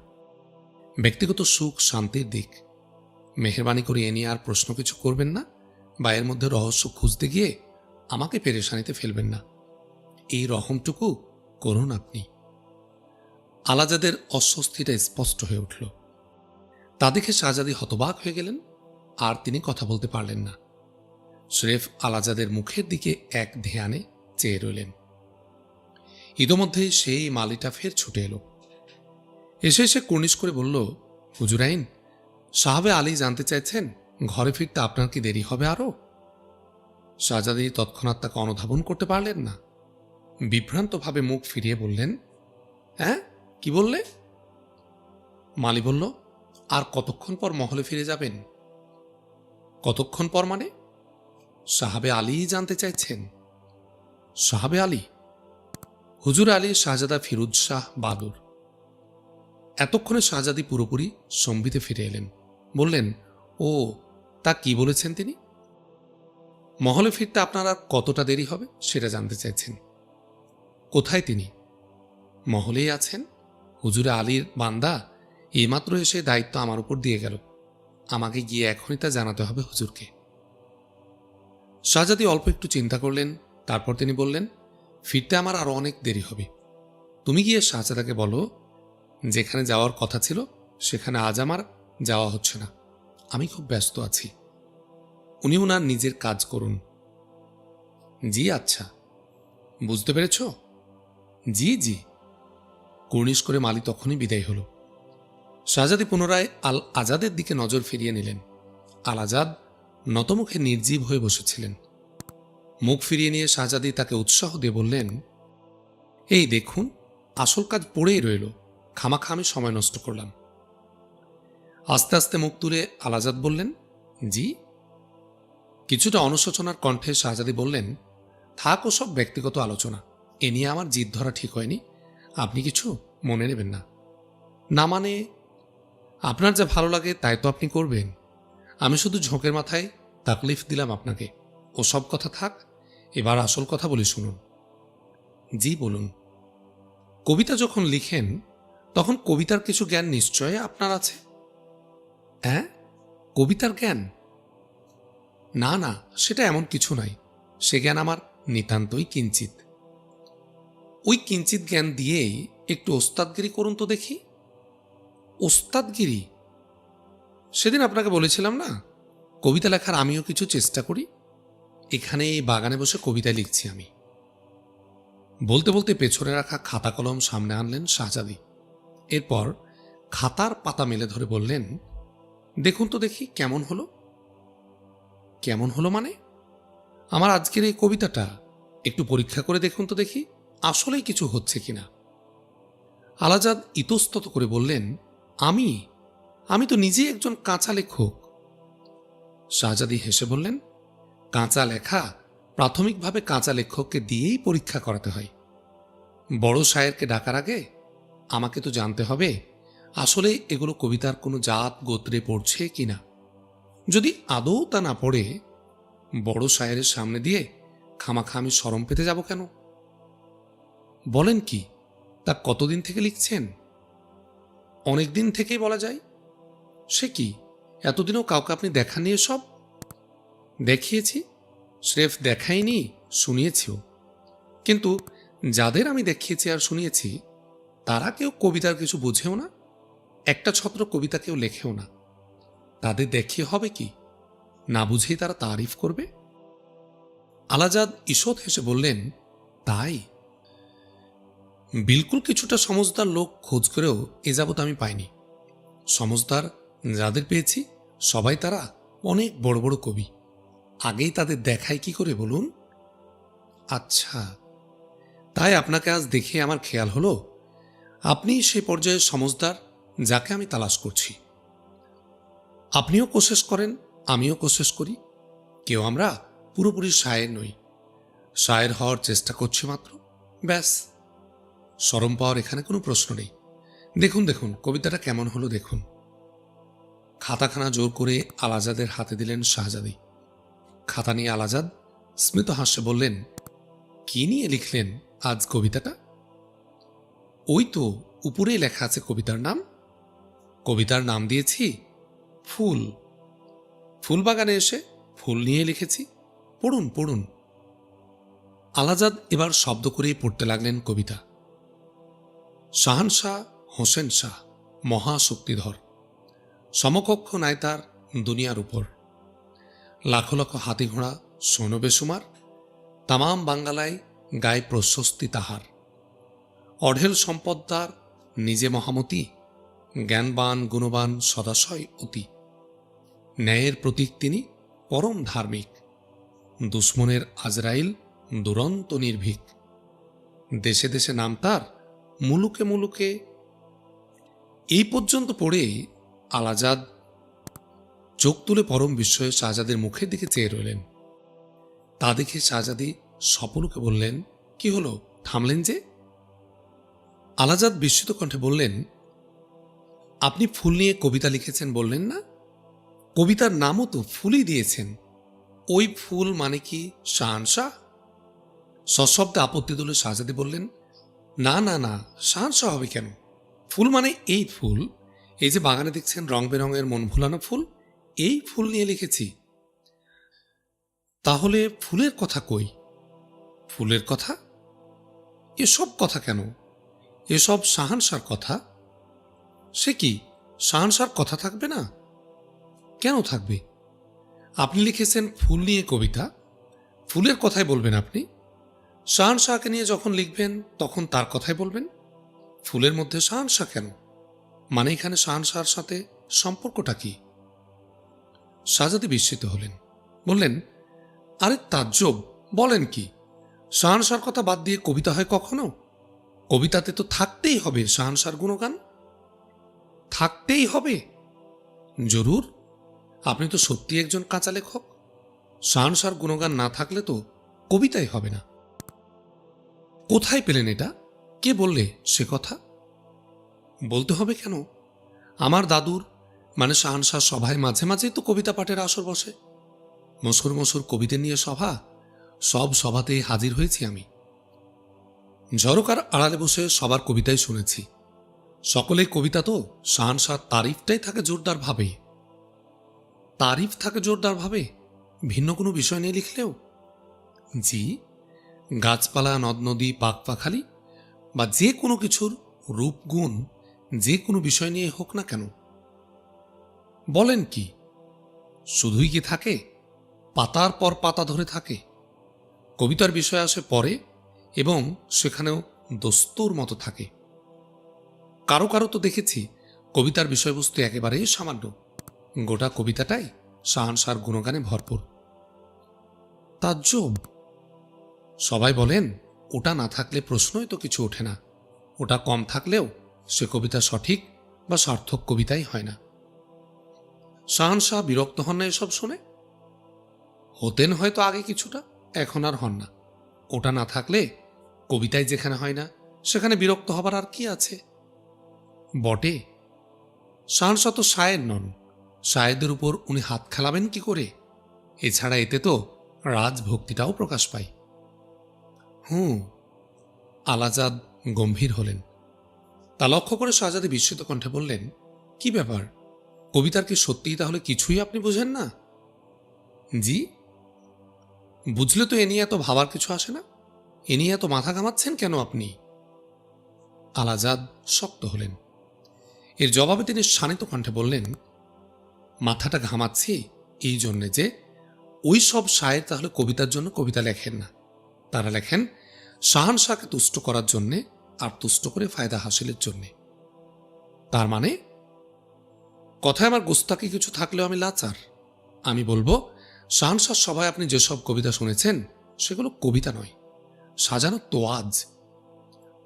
ব্যক্তিগত সুখ শান্তির দিক। মেহেরবানি করে এ নিয়ে আর প্রশ্ন কিছু করবেন না, বা এর মধ্যে রহস্য খুঁজতে গিয়ে আমাকে পেরেশানিতে ফেলবেন না। এই রহমটুকু করুন আপনি। আলাজাদের অস্বস্তিটা স্পষ্ট হয়ে উঠল। তা দেখে শাহজাদি হতবাক হয়ে গেলেন, আর তিনি কথা বলতে পারলেন না। স্রেফ আলাজাদের মুখের দিকে এক ধ্যানে চেয়ে রইলেন। ইতোমধ্যেই সেই মালিটা ফের ছুটে এলো। এসে এসে কুর্নিশ করে বলল, হুজুরাইন, সাহাবে আলী জানতে চাইছেন ঘরে ফিরতে আপনার কি দেরি হবে আরো? শাহজাদি তৎক্ষণাৎ তাকে অনুধাবন করতে পারলেন না। বিভ্রান্তভাবে মুখ ফিরিয়ে বললেন, হ্যাঁ, কি বললে? মালি বলল, আর কতক্ষণ পর মহলে ফিরে যাবেন? কতক্ষণ পর মানে? সাহাবে আলী জানতে চাইছেন। সাহাবে আলী? হুজুর আলী শাহজাদা ফিরুজ শাহ বাদুর। এতক্ষণে শাহজাদি পুরোপুরি সম্বিতে ফিরে এলেন। বললেন, ও, তা কি বলেছেন তিনি? মহলে ফিরতে আপনার আর কতটা দেরি হবে সেটা জানতে চাইছেন। কোথায় তিনি? মহলেই আছেন। হুজুরে আলীর বান্দা এইমাত্র এসে দায়িত্ব আমার উপর দিয়ে গেল। আমাকে গিয়ে এখনই তা জানাতে হবে হুজুরকে। শাহজাদি অল্প একটু চিন্তা করলেন, তারপর তিনি বললেন, ফিরতে আমার আরো অনেক দেরি হবে। তুমি গিয়ে শাহজাদাকে বলো, যেখানে যাওয়ার কথা ছিল সেখানে আজ আমার যাওয়া হচ্ছে না, আমি খুব ব্যস্ত আছি। উনি ওনার নিজের কাজ করুন। জি আচ্ছা, বুঝতে পেরেছ? জি জি। কুর্নিশ করে মালি তখনই বিদায় হল। শাহজাদি পুনরায় আল আজাদের দিকে নজর ফিরিয়ে নিলেন। আল আজাদ নতমুখে নির্জীব হয়ে বসেছিলেন। মুখ ফিরিয়ে নিয়ে শাহজাদি তাকে উৎসাহ দিয়ে বললেন, এই দেখুন, আসল কাজ পড়েই রইল, খামাখা আমি সময় নষ্ট করলাম। আস্তে আস্তে মুখ তুলে আল আজাদ বললেন, জি। কিছুটা অনুশোচনার কণ্ঠে শাহজাদি বললেন, থাক ও সব ব্যক্তিগত আলোচনা, এ নিয়ে আমার জিদ ধরা ঠিক হয়নি, আপনি কিছু মনে নেবেন না। না মানে, আপনার যা ভালো লাগে তাই তো আপনি করবেন, আমি শুধু ঝোঁকের মাথায় তাকলিফ দিলাম আপনাকে। ও সব কথা থাক, এবার আসল কথা বলি শুনুন। জি বলুন। কবিতা যখন লিখেন তখন কবিতার কিছু জ্ঞান নিশ্চয় আপনার আছে। হ্যাঁ, কবিতার জ্ঞান? না না, সেটা এমন কিছু নাই, সে জ্ঞান আমার নিতান্তই কিঞ্চিত। ওই কিঞ্চিত জ্ঞান দিয়েই একটু ওস্তাদগিরি করুন তো দেখি। ওস্তাদগিরি? সেদিন আপনাকে বলেছিলাম না, কবিতা লেখার আমিও কিছু চেষ্টা করি। এখানে এই বাগানে বসে কবিতা লিখছি আমি। বলতে বলতে পেছনে রাখা খাতা কলম সামনে আনলেন শাহজাদি। এরপর খাতার পাতা মেলে ধরে বললেন, দেখুন তো দেখি কেমন হলো। কেমন হলো মানে? আমার আজকের এই কবিতাটা একটু পরীক্ষা করে দেখুন তো দেখি আসলেই কিছু হচ্ছে কিনা। আল আজাদ ইতস্তত করে বললেন, আমি তো নিজেই একজন কাঁচা লেখক। শাহজাদি হেসে বললেন, কাঁচা লেখা প্রাথমিকভাবে কাঁচা লেখককে দিয়েই পরীক্ষা করাতে হয়। বড় শায়েরকে ডাকার আগে আমাকে তো জানতে হবে আসলে এগুলো কবিতার কোনো জাত গোত্রে পড়ছে কিনা। যদি আদৌ তা না পড়ে বড় শায়েরের সামনে দিয়ে খামাখা আমি শরম পেতে যাব কেন? বলেন কি, তা কতদিন থেকে লিখছেন? অনেক দিন থেকেই বলা যায়। সে কি, এতদিনও কাউকে আপনি দেখাননি এসব? দেখিয়েছি, স্রেফ দেখাইনি, শুনিয়েছিও। কিন্তু যাদের আমি দেখিয়েছি আর শুনিয়েছি তারা কেউ কবিতার কিছু বুঝেও না, একটা ছত্র কবিতা কেউ লেখেও না। তাদের দেখিয়ে হবে কি, না বুঝেই তারা তারিফ করবে। আল আজাদ ঈষৎ হেসে বললেন, তাই? বিলকুল কিছুটা সমজদার লোক খোঁজ করেও এ যাবৎ আমি পাইনি। সমজদার যাদের পেয়েছি সবাই তারা অনেক বড় বড় কবি। আগেই তাদের দেখায় কি করে বলুন? আচ্ছা, তাই আপনাকে আজ দেখে আমার খেয়াল হলো আপনি সে পর্যায়ে সমজদার যাকে আমি তালাশ করছি। আপনিও কোশেশ করেন, আমিও কোশেশ করি, কেউ আমরা পুরোপুরি শায়ের নই, শায়ের হওয়ার চেষ্টা করছি মাত্র, ব্যাস। শরম পাওয়ার এখানে কোনো প্রশ্ন নেই। দেখুন দেখুন কবিতাটা কেমন হলো দেখুন। খাতাখানা জোর করে আল আজাদের হাতে দিলেন শাহজাদি। খাতা নিয়ে আল আজাদ স্মিত হাস্যে বললেন, কি নিয়ে লিখলেন আজ কবিতাটা? ওই তো উপরেই লেখা আছে কবিতার নাম। কবিতার নাম দিয়েছি ফুল। ফুল বাগানে এসে ফুল নিয়ে লিখেছি, পড়ুন পড়ুন। আল আজাদ এবার শব্দ করেই পড়তে লাগলেন কবিতা। শাহানশাহ হোসেন শাহ মহাশক্তিধর, সমকক্ষ নাই তার দুনিয়ার উপর। লাখো লাখো হাতি ঘোড়া সৈন্য বেসুমার, তামাম বাঙ্গালায় গায়ে প্রশস্তি তাহার। অঢেল সম্পদ তার, নিজে মহামতি, জ্ঞানবান গুণবান সদাশয় অতি। ন্যায়ের প্রতীক তিনি, পরম ধার্মিক, দুশ্মনের আজরাইল দুরন্ত নির্ভীক। দেশে দেশে নাম তার, মুলুকে মুলুকে। এই পর্যন্ত পড়ে আল আজাদ চোখ তুলে পরম বিস্ময়ে শাহজাদের মুখের দিকে চেয়ে রইলেন। তা দেখে শাহজাদি সপলুকে বললেন, কি হলো, থামলেন যে? আল আজাদ বিস্মিত কণ্ঠে বললেন, আপনি ফুল নিয়ে কবিতা লিখেছেন বললেন না? কবিতার নামও তো ফুলই দিয়েছেন। ওই ফুল মানে কি শাহানশাহ? সশব্দে আপত্তি তুলে শাহজাদি বললেন, না না না, শাহানশাহ হবে কেন? ফুল মানে এই ফুল, এই যে বাগানে দেখছেন রং বেরঙের মন ভুলানো ফুল, এই ফুল নিয়ে লিখেছি। তাহলে ফুলের কথা কই? ফুলের কথা? এসব কথা কেন? এসব শাহানশার কথা। সে কি, শাহানশার কথা থাকবে না? কেন থাকবে? আপনি লিখেছেন ফুল নিয়ে কবিতা, ফুলের কথাই বলবেন আপনি। শাহানশাহকে নিয়ে যখন লিখবেন তখন তার কথাই বলবেন। ফুলের মধ্যে শাহানশাহ কেন? মানে এখানে শাহানশাহর সাথে সম্পর্কটা কি? শাহজাদি বিস্মিত হলেন, বললেন, আরে তাজ্জব, বলেন কি? শাহানশাহর কথা বাদ দিয়ে কবিতা হয় কখনো? কবিতাতে তো থাকতেই হবে শাহানশাহর গুণগান। থাকতেই হবে? জরুর। আপনি তো সত্যি একজন কাঁচা লেখক। শাহানশাহর গুণগান না থাকলে তো কবিতাই হবে না। কোথায় পেলেন এটা? কে বললে সে কথা? বলতে হবে কেন? আমার দাদুর মানে শাহানশাহ সভায় মাঝে মাঝেই তো কবিতা পাঠের আসর বসে। মসুর মসুর কবিদের নিয়ে সভা, সব সভাতেই হাজির হয়েছি আমি। ঝরকার আড়ালে বসে সবার কবিতাই শুনেছি। সকলেই কবিতা তো শাহানশাহ তারিফটাই থাকে জোরদার ভাবে। তারিফ থাকে জোরদার ভাবে ভিন্ন কোনো বিষয় নিয়ে লিখলেও? জি, গাছপালা, নদ নদী, পাক পাখালি বা যে কোনো কিছুর রূপগুণ যে কোনো বিষয় নিয়ে হোক না কেন। বলেন কি? শুধুই কি থাকে? পাতার পর পাতা ধরে থাকে। কবিতার বিষয় আসে পরে এবং সেখানেও দস্তুর মতো থাকে। কারো কারো তো দেখেছি কবিতার বিষয়বস্তু একেবারেই সামান্য, গোটা কবিতাটাই শাহানশাহর গুণগানে ভরপুর। তাজ্জব। সবাই বলেন ওটা না থাকলে প্রশ্নই তো কিছু ওঠে না। ওটা কম থাকলেও সে কবিতা সঠিক বা সার্থক কবিতাই হয় না। শাহানশাহ বিরক্ত হন না এসব শুনে? হতেন হয়তো আগে কিছুটা, এখন আর হন না। ওটা না থাকলে কবিতায় যেখানে হয় না সেখানে বিরক্ত হবার আর কি আছে? বটে। শাহানশাহ তো শায়ের নন, শায়েরদের উপর উনি হাত খেলাবেন কি করে? এছাড়া এতে তো রাজভক্তিটাও প্রকাশ পায়। আলাজাদ গম্ভীর হলেন। তা লক্ষ্য করে শাহজাদি বিস্মিত কণ্ঠে বললেন, কি ব্যাপার? কবিতার কি সত্যিই তাহলে কিছুই আপনি বুঝেন না? জি। বুঝলে তো এ নিয়ে এত ভাবার কিছু আসে না। এ নিয়ে এত মাথা ঘামাচ্ছেন কেন আপনি? আলাজাদ শক্ত হলেন। এর জবাবে তিনি শানিত কণ্ঠে বললেন, মাথাটা ঘামাচ্ছি এই জন্যে যে ওই সব শায়ের তাহলে কবিতার জন্য কবিতা লেখেন না। তারা লেখেন শাহানশাহকে তুষ্ট করার জন্যে আর তুষ্ট করে ফায়দা হাসিলের জন্যে। তার মানে? কথায় আমার গোস্তাকি কিছু থাকলেও আমি লাচার। আমি বলবো, শাহানশাহ সভায় আপনি যেসব কবিতা শুনেছেন সেগুলো কবিতা নয়, সাজানো তোয়াজ।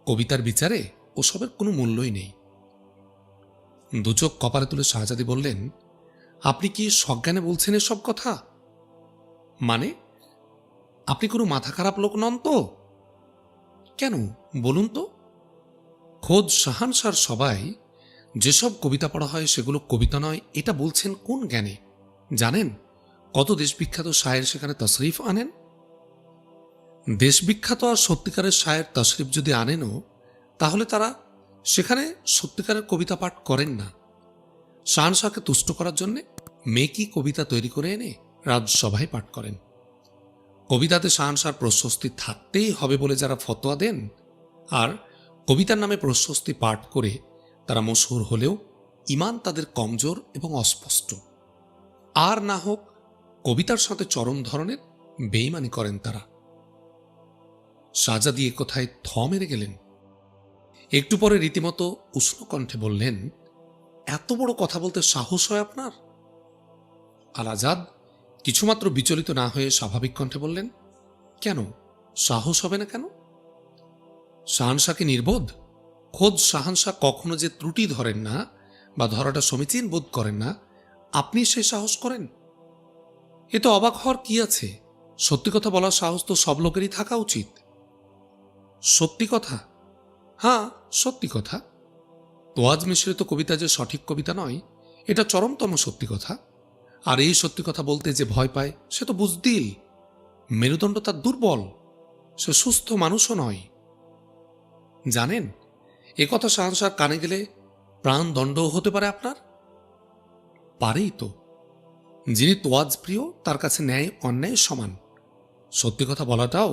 কবিতার বিচারে ওসবের কোনো মূল্যই নেই। দুচোখ কপালে তুলে শাহজাদি বললেন, আপনি কি সজ্ঞানে বলছেন এসব কথা? মানে? আপনি কোনো মাথা খারাপ লোক নন তো? কেন বলুন তো? খোদ শাহানশাহর সবাই যেসব কবিতা পড়া হয় সেগুলো কবিতা নয় এটা বলছেন কোন জ্ঞানে? জানেন কত দেশবিখ্যাত শায়ের সেখানে তশরিফ আনেন? দেশবিখ্যাত আর সত্যিকারের শায়ের তশরিফ যদি আনেনও, তাহলে তারা সেখানে সত্যিকারের কবিতা পাঠ করেন না। শাহানশাহকে তুষ্ট করার জন্যে মেকি কবিতা তৈরি করে এনে রাজসভায় পাঠ করেন। কবিতাতে শাহানশাহর প্রশস্তি থাকতেই হবে বলে যারা ফতোয়া দেন, আর কবিতার নামে প্রশস্তি পাঠ করে তারা মশহুর হলেও ঈমান তাদের কমজোর এবং অস্পষ্ট। আর না হোক কবিতার সাথে চরম ধরনের বেঈমানি করেন তারা। শাহজাদি এ কথায় থ মেরে গেলেন। একটু পরে রীতিমতো উষ্ণ কণ্ঠে বললেন, এত বড় কথা বলতে সাহস হয় আপনার? আলাজাদ কিছুমাত্র বিচলিত না হয়ে স্বাভাবিক কণ্ঠে বললেন, কেন সাহস হবে না কেন? শাহানশাহ কি নির্বোধ? খোদ শাহানশাহ কখনো যে ত্রুটি ধরেন না বা ধরাটা সমীচীন বোধ করেন না, আপনি সে সাহস করেন? এ তো অবাক হওয়ার কি আছে? সত্যি কথা বলার সাহস তো সব লোকেরই থাকা উচিত। সত্যি কথা? হ্যাঁ, সত্যি কথা। তোয়াজ মিশ্রিত কবিতা যে সঠিক কবিতা নয় এটা চরমতম সত্যি কথা। আর এই সত্যি কথা বলতে যে ভয় পায় সে তো বুজদিল। মেরুদণ্ড তার দুর্বল, সে সুস্থ মানুষও নয়। জানেন এ কথা শাহানশাহর কানে গেলে প্রাণদণ্ডও হতে পারে আপনার। পারেই তো। যিনি তোয়াজ প্রিয় তার কাছে ন্যায় অন্যায় সমান। সত্যি কথা বলাটাও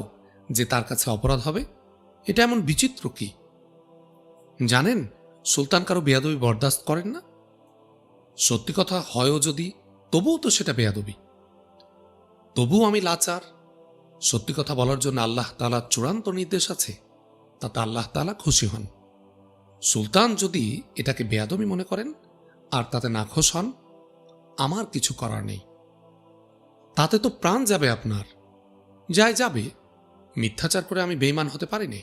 যে তার কাছে অপরাধ হবে, এটা এমন বিচিত্র কি? জানেন, সুলতান কারো বেয়াদবি বরদাস্ত করেন না। সত্যি কথা হয়ও যদি, তবুও তো সেটা বেয়াদবি। তবুও আমি লাচার। সত্যি কথা বলার জন্য আল্লাহ তাআলার চূড়ান্ত নির্দেশ আছে, তাতে আল্লাহ তাআলা খুশি হন। সুলতান যদি এটাকে বেয়াদবি মনে করেন আর তাতে নাখোশ হন, আমার কিছু করার নেই। তাতে তো প্রাণ যাবে আপনার। যাবে, মিথ্যাচার করে আমি বেঈমান হতে পারিনি।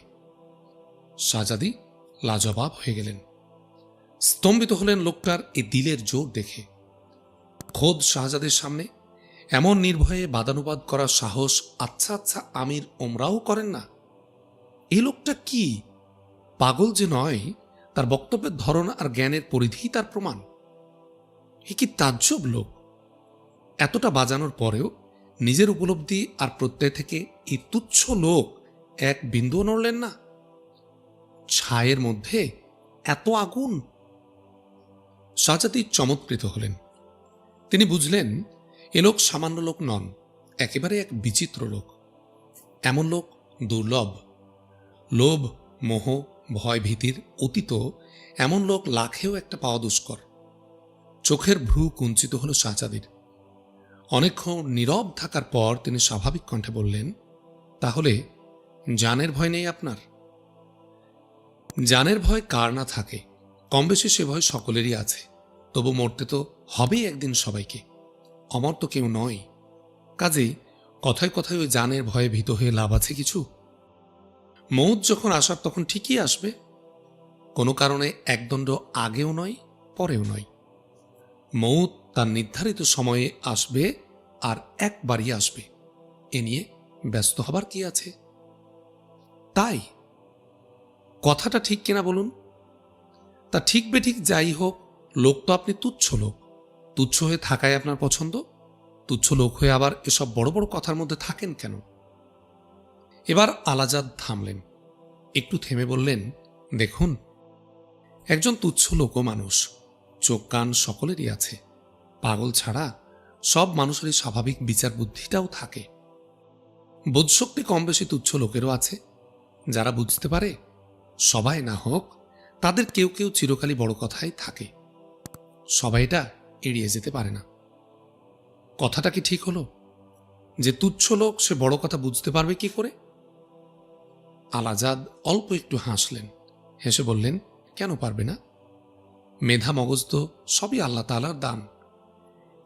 শাহজাদি লাজবাব হয়ে গেলেন। স্তম্ভিত হলেন লোকটার এ দিলের জোর দেখে। খোদ শাহজাদের সামনে এমন নির্ভয়ে বাদানুবাদ করার সাহস আচ্ছা আমির ওমরাও করেন না। এই লোকটা কি পাগল যে নয়, তার বক্তব্যের ধরন আর জ্ঞানের পরিধি তার প্রমাণ। এ কি তাজ্জব লোক! এতটা বাজানোর পরেও নিজের উপলব্ধি আর প্রত্যয় থেকে এই তুচ্ছ লোক এক বিন্দুও নড়লেন না। ছায়ের মধ্যে এত আগুন! শাহজাদি চমৎকৃত হলেন। তিনি বুঝলেন এ লোক সামান্য লোক নন, একেবারে এক বিচিত্র লোক। এমন লোক দুর্লভ। লোভ, মোহ, ভয় ভীতির অতীত এমন লোক লাখেও একটা পাওয়া দুষ্কর। চোখের ভ্রু কুঞ্চিত হল শাহজাদির। অনেকক্ষণ নীরব থাকার পর তিনি স্বাভাবিক কণ্ঠে বললেন, তাহলে জানের ভয় নেই আপনার? জানের ভয় কার না থাকে, কম বেশি সে ভয় সকলেরই আছে। তবু মরতে তো হবেই একদিন সবাইকে, অমর তো কেউ নয়। কাজেই কথায় কথায় ওই জানের ভয়ে ভীত হয়ে লাভ আছে কিছু? মৌত যখন আসার তখন ঠিকই আসবে, কোনো কারণে একদণ্ড আগেও নয় পরেও নয়। মৌত তার নির্ধারিত সময়ে আসবে আর একবারই আসবে, এ নিয়ে ব্যস্ত হবার কি আছে? তাই কথাটা ঠিক কিনা বলুন? তা ঠিক বেঠিক যাই হোক, লোক তো আপনি তুচ্ছ লোক। তুচ্ছ হয়ে থাকাই আপনার পছন্দ। তুচ্ছ লোক হয়ে আবার এসব বড় বড় কথার মধ্যে থাকেন কেন? এবার আলাজাদ থামলেন, একটু থেমে বললেন, দেখুন, একজন তুচ্ছ লোকও মানুষ, চোখ কান সকলেরই আছে। পাগল ছাড়া সব মানুষেরই স্বাভাবিক বিচার বুদ্ধিটাও থাকে। বোধশক্তি কম বেশি তুচ্ছ লোকেরও আছে, যারা বুঝতে পারে সবাই না হোক তাদের কেউ কেউ চিরকালই বড় কথাই থাকে। সবাই এটা এড়িয়ে যেতে পারে না। কথাটা কি ঠিক হলো যে তুচ্ছ লোক সে বড় কথা বুঝতে পারবে কি করে? আলাজাদ অল্প একটু হাসলেন, হেসে বললেন, কেন পারবে না? মেধা মগজ তো সবই আল্লাহ তাআলার দান।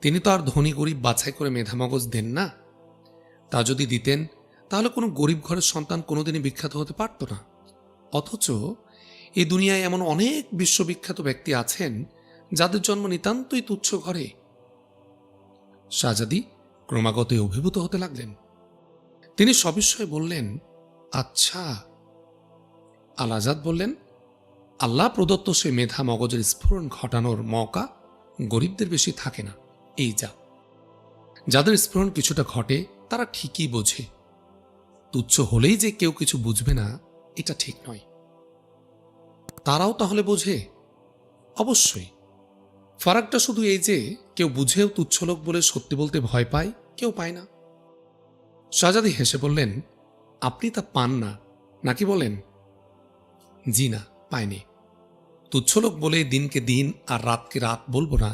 তিনি তো আর ধনী গরিব বাছাই করে মেধা মগজ দেন না। তা যদি দিতেন তাহলে কোনো গরিব ঘরের সন্তান কোনোদিনই বিখ্যাত হতে পারত না। অথচ এই দুনিয়ায় এমন অনেক বিশ্ববিখ্যাত ব্যক্তি আছেন যাদের জন্ম নিতান্তই তুচ্ছ ঘরে। শাহজাদি ক্রমাগত অভিভূত হতে লাগলেন। তিনি সবিস্ময়ে বললেন, আচ্ছা। আলাজাদ বললেন, আল্লাহ প্রদত্ত সে মেধা মগজের স্ফুরণ ঘটানোর মওকা গরিবদের বেশি থাকে না। এই যা, যাদের স্ফুরণ কিছুটা ঘটে তারা ঠিকই বোঝে। তুচ্ছ হলেই যে কেউ কিছু বুঝবে না, এটা ঠিক নয়। তারাও তাহলে বোঝে? অবশ্যই। ফারাকটা শুধু এই যে কেউ বুঝেও তুচ্ছ লোক বলে সত্যি বলতে ভয় পায়, কেউ পায় না। শাহজাদি হেসে বললেন, আপনি তা পান না নাকি বলেন? জি না, পায়নি। তুচ্ছ লোক বলে দিনকে দিন আর রাতকে রাত বলবো না,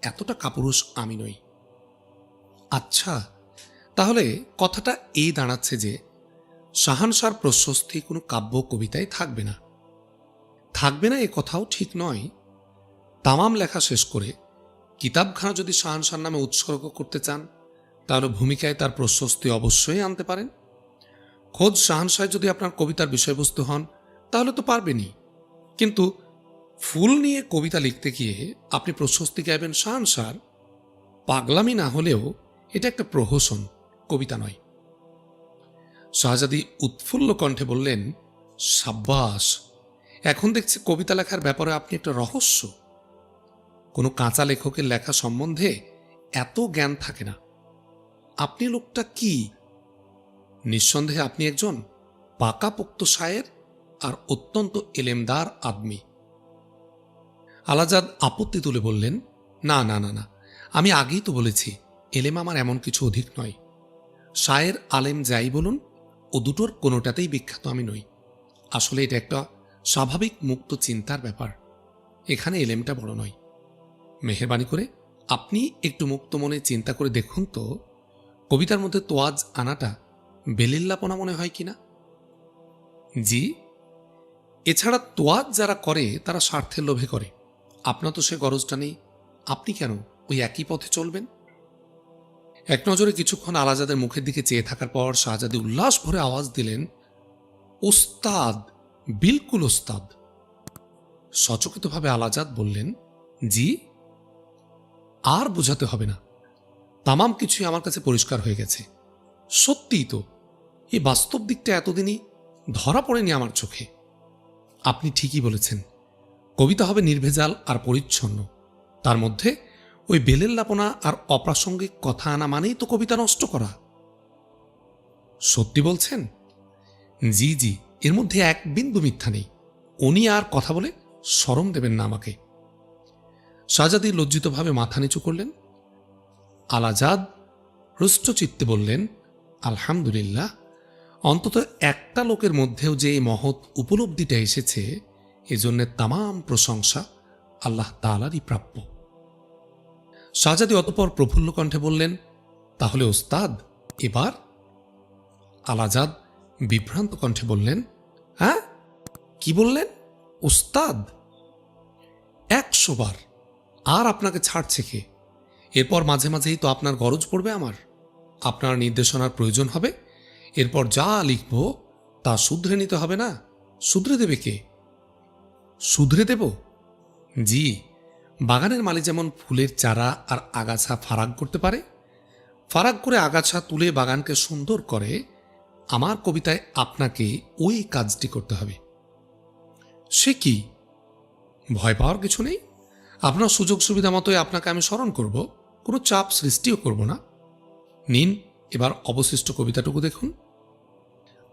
এতটা কাপুরুষ আমি নই। আচ্ছা, তাহলে কথাটা এই দাঁড়াচ্ছে যে শাহানশার প্রশস্তি কোনো কাব্য কবিতায় থাকবে না। থাকবে না এ কথাও ঠিক নয়। তামাম লেখা শেষ করে কিতাবখানা যদি শাহানশার নামে উৎসর্গ করতে চান, তাহলে ভূমিকায় তার প্রশস্তি অবশ্যই আনতে পারেন। খোদ শাহানশাহ যদি আপনার কবিতার বিষয়বস্তু হন, তাহলে তো পারবেনই। কিন্তু ফুল নিয়ে কবিতা লিখতে গিয়ে আপনি প্রশস্তি গাইবেন শাহানশার? পাগলামি না হলেও এটা একটা প্রহসন, কবিতা নয়। শাহজাদি উৎফুল্ল কণ্ঠে বললেন, সাব্বাস! এখন দেখছি কবিতা লেখার ব্যাপারে আপনি একটা রহস্য। কোনো কাঁচা লেখকের লেখা সম্বন্ধে এত জ্ঞান থাকে না। আপনি লোকটা কি? নিঃসন্দেহে আপনি একজন পাকাপোক্ত শায়ের আর অত্যন্ত এলেমদার আদমি। আলাজাদ আপত্তি তুলে বললেন, না না না না, আমি আগেই তো বলেছি এলেম আমার এমন কিছু অধিক নয়। শায়ের আলেম যাই বলুন, ও দুটোর কোনোটাতেই বিখ্যাত আমি নই। আসলে এটা একটা স্বাভাবিক মুক্ত চিন্তার ব্যাপার। এখানে এলেমটা বড় নয়। মেহেরবানি করে আপনি একটু মুক্ত মনে চিন্তা করে দেখুন তো, কবিতার মধ্যে তোয়াজ আনাটা বেলিল্লাপনা মনে হয় কিনা? জি, এছাড়া তোয়াজ যারা করে তারা স্বার্থের লোভে করে। আপনার তো সে গরজটা নেই, আপনি কেন ওই একই পথে চলবেন? এক নজরে কিছুক্ষণ আলাজাদের মুখের দিকে চেয়ে থাকার পর শাহজাদি উল্লাস ভরে আওয়াজ দিলেন, ওস্তাদ, বিলকুল ওস্তাদ। সচকিতভাবে আলাজাদ বললেন, জি। আর বোঝাতে হবে না, তামাম কিছুই আমার কাছে পরিষ্কার হয়ে গেছে। সত্যিই তো, এই বাস্তব দিকটা এতদিনই ধরা পড়েনি আমার চোখে। আপনি ঠিকই বলেছেন, কবিতা হবে নির্ভেজাল আর পরিচ্ছন্ন। তার মধ্যে ওই বেলেল্লাপনা আর অপ্রাসঙ্গিক কথা আনা মানেই তো কবিতা নষ্ট করা। সত্যি বলছেন? জি জি, এর মধ্যে এক বিন্দু মিথ্যা নেই। উনি আর কথা বলে শরম দেবেন না আমাকে। শাহজাদি লজ্জিতভাবে মাথা নিচু করলেন। আলাজাদ হৃষ্টচিত্তে বললেন, আলহামদুলিল্লাহ, অন্তত একটা লোকের মধ্যেও যে এই মহৎ উপলব্ধিটা এসেছে, এজন্যে তামাম প্রশংসা আল্লাহ তাআলারই প্রাপ্য। শাহজাদি অতঃপর প্রফুল্ল কণ্ঠে বললেন, তাহলে ওস্তাদ এবার? আলাজাদ বিভ্রান্ত কণ্ঠে বললেন, হ্যাঁ, কি বললেন? ওস্তাদ? 100 বার। আর আপনাকে ছাড়ছে কে? এরপর মাঝে মাঝেই তো আপনার গরজ পড়বে আমার। আপনার নির্দেশনার প্রয়োজন হবে। এরপর যা লিখব তা শুধরে নিতে হবে না? শুধরে দেবে কে? শুধরে দেব? জি, বাগানের মালি যেমন ফুলের চারা আর আগাছা ফারাক করতে পারে, ফারাক করে আগাছা তুলে বাগানকে সুন্দর করে, আমার কবিতায় আপনাকে ওই কাজটি করতে হবে। সে কি? ভয় পাওয়ার কিছু নেই। আপনার সুযোগ সুবিধা মতোই আপনাকে আমি স্মরণ করব, কোনো চাপ সৃষ্টিও করব না। নিন, এবার অবশিষ্ট কবিতাটুকু দেখুন।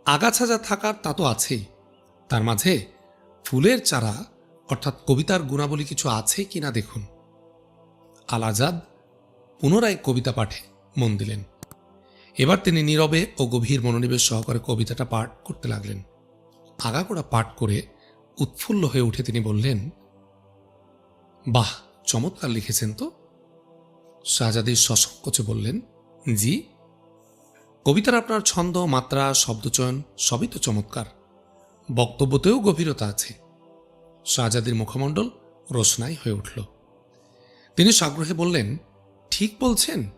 আগাছা যা থাকার তা তো আছেই, তার মাঝে ফুলের চারা অর্থাৎ কবিতার গুণাবলী কিছু আছে কিনা দেখুন। আলাজাদ পুনরায় কবিতা পাঠে মন দিলেন। এবার তিনি নীরবে ও গভীর মনোনিবেশ সহকারে কবিতাটা পাঠ করতে লাগলেন। আগাগোড়া পাঠ করে উৎফুল্ল হয়ে উঠে তিনি বললেন, বাহ, চমৎকার লিখেছেন তো। শাহজাদি সসংকোচে বললেন, জি। কবিতার আপনার ছন্দ, মাত্রা, শব্দচয়ন সবই তো চমৎকার। বক্তব্যতেও গভীরতা আছে। শাহজাদির মুখমণ্ডল রোশনাই হয়ে উঠল। তিনি সাগ্রহে বললেন, ঠিক বলছেন,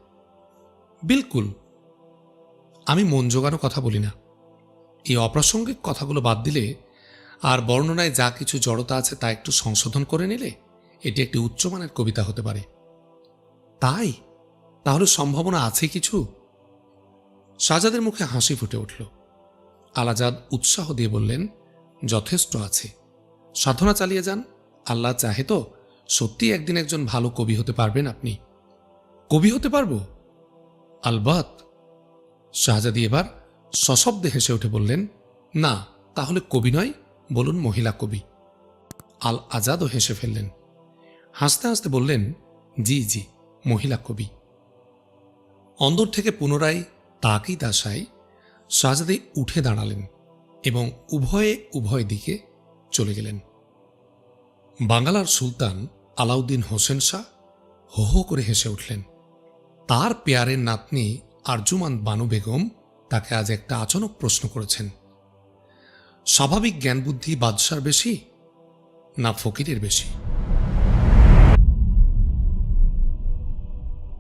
বিলকুল। আমি মন জোগানো কথা বলি না। এই অপ্রাসঙ্গিক কথাগুলো বাদ দিলে আর বর্ণনায় যা কিছু জড়তা আছে তা একটু সংশোধন করে নিলে এটি একটি উচ্চমানের কবিতা হতে পারে। তাই? তাহলে সম্ভাবনা আছে কিছু? শাহজাদের মুখে হাসি ফুটে উঠল। আলাজাদ উৎসাহ দিয়ে বললেন, যথেষ্ট আছে। সাধনা চালিয়ে যান। আল্লাহ চাহে তো সত্যি একদিন একজন ভালো কবি হতে পারবেন আপনি। কবি হতে পারবো? আলবাত। শাহজাদি এবার সশব্দে হেসে উঠে বললেন, না, তাহলে কবি নয়, বলুন মহিলা কবি। আল আজাদও হেসে ফেললেন। হাসতে হাসতে বললেন, জি জি, মহিলা কবি। অন্দর থেকে পুনরায় তাকিদ আশায় শাহজাদি উঠে দাঁড়ালেন এবং উভয়ে উভয় দিকে চলে গেলেন। বাংলার সুলতান আলাউদ্দিন হোসেন শাহ হো হো করে হেসে উঠলেন। তার পেয়ারের নাতনি আরজুমান বানু বেগম তাকে আজ একটা আচানক প্রশ্ন করেছেন। স্বাভাবিক জ্ঞান বুদ্ধি বাদশার বেশি না ফকিরের বেশি?